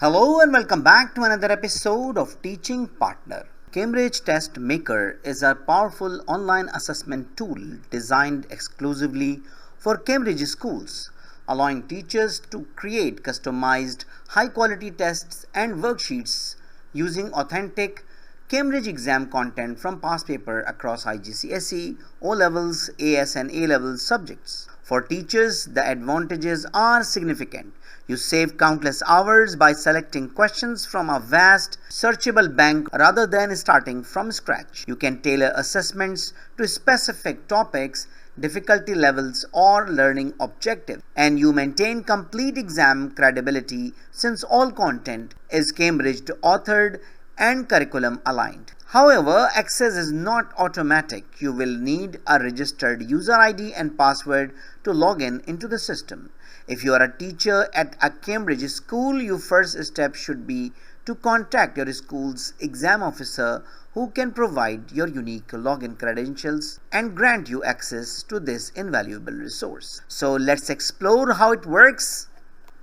Hello and welcome back to another episode of Teaching Partner. Cambridge TestMaker is a powerful online assessment tool designed exclusively for Cambridge schools, allowing teachers to create customized, high-quality tests and worksheets using authentic Cambridge exam content from past paper across IGCSE, O-levels, AS and A-level subjects. For teachers, the advantages are significant. You save countless hours by selecting questions from a vast, searchable bank rather than starting from scratch. You can tailor assessments to specific topics, difficulty levels, or learning objectives, and you maintain complete exam credibility since all content is Cambridge authored and curriculum aligned. However, access is not automatic. You will need a registered user ID and password to log in into the system. If you are a teacher at a Cambridge school, your first step should be to contact your school's exam officer, who can provide your unique login credentials and grant you access to this invaluable resource. So let's explore how it works.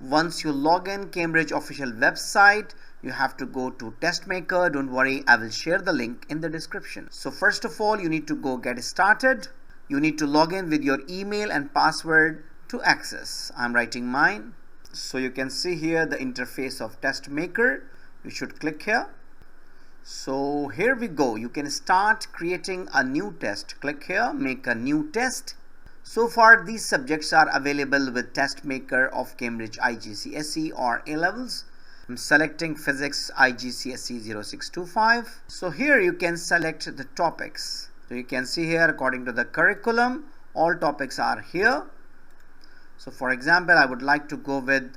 Once you log in Cambridge official website, you have to go to TestMaker. Don't worry, I will share the link in the description. So first of all, you need to go get started. You need to log in with your email and password to access. I'm writing mine. So you can see here the interface of TestMaker. You should click here. So here we go. You can start creating a new test. Click here, make a new test. So far these subjects are available with TestMaker of Cambridge IGCSE or A-levels. I'm selecting Physics IGCSE 0625. So here you can select the topics. So you can see here according to the curriculum, all topics are here. So for example, I would like to go with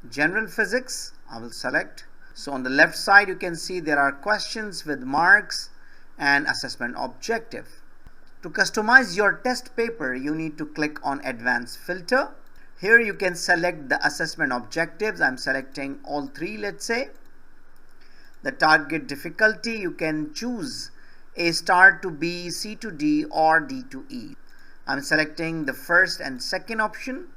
General Physics. I will select. So on the left side you can see there are questions with marks and assessment objective. To customize your test paper, you need to click on Advanced Filter. Here you can select the assessment objectives. I'm selecting all three, let's say. The target difficulty, you can choose A star to B, C to D or D to E. I'm selecting the first and second option.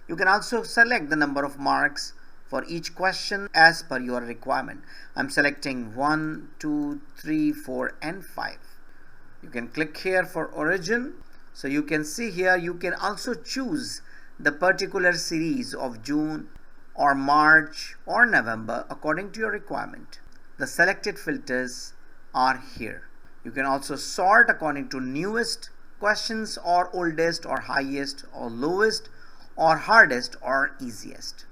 You can also select the number of marks for each question as per your requirement. I'm selecting 1, 2, 3, 4 and 5. You can click here for origin. So you can see here you can also choose the particular series of June or March or November according to your requirement. The selected filters are here. You can also sort according to newest questions or oldest or highest or lowest or hardest or easiest.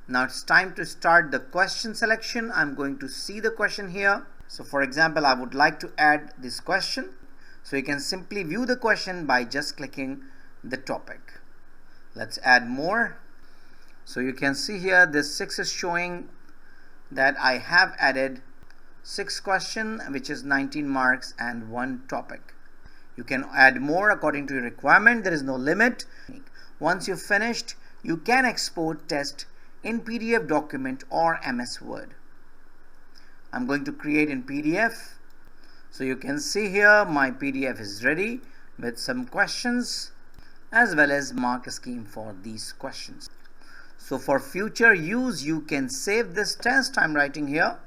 Now it's time to start the question selection. I'm going to see the question here. So for example, I would like to add this question. So you can simply view the question by just clicking the topic. Let's add more. So you can see here this 6 is showing that I have added 6 questions, which is 19 marks and 1 topic. You can add more according to your requirement. There is no limit. Once you've finished, you can export test in PDF document or MS Word. I'm going to create in PDF. So you can see here my PDF is ready with some questions as well as mark scheme for these questions. So for future use, you can save this test. I'm writing here,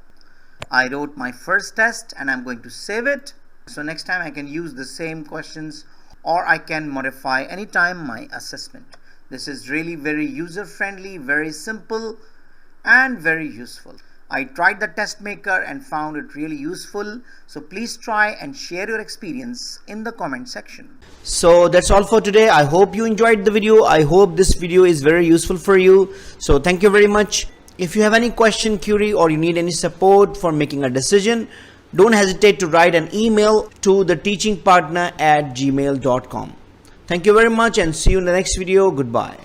I wrote my first test and I'm going to save it. So next time I can use the same questions or I can modify anytime my assessment. This is really very user friendly, very simple and very useful. I tried the TestMaker and found it really useful. So please try and share your experience in the comment section. So that's all for today. I hope you enjoyed the video. I hope this video is very useful for you. So thank you very much. If you have any question, query, or you need any support for making a decision, don't hesitate to write an email to theteachingpartner@gmail.com. Thank you very much and see you in the next video. Goodbye.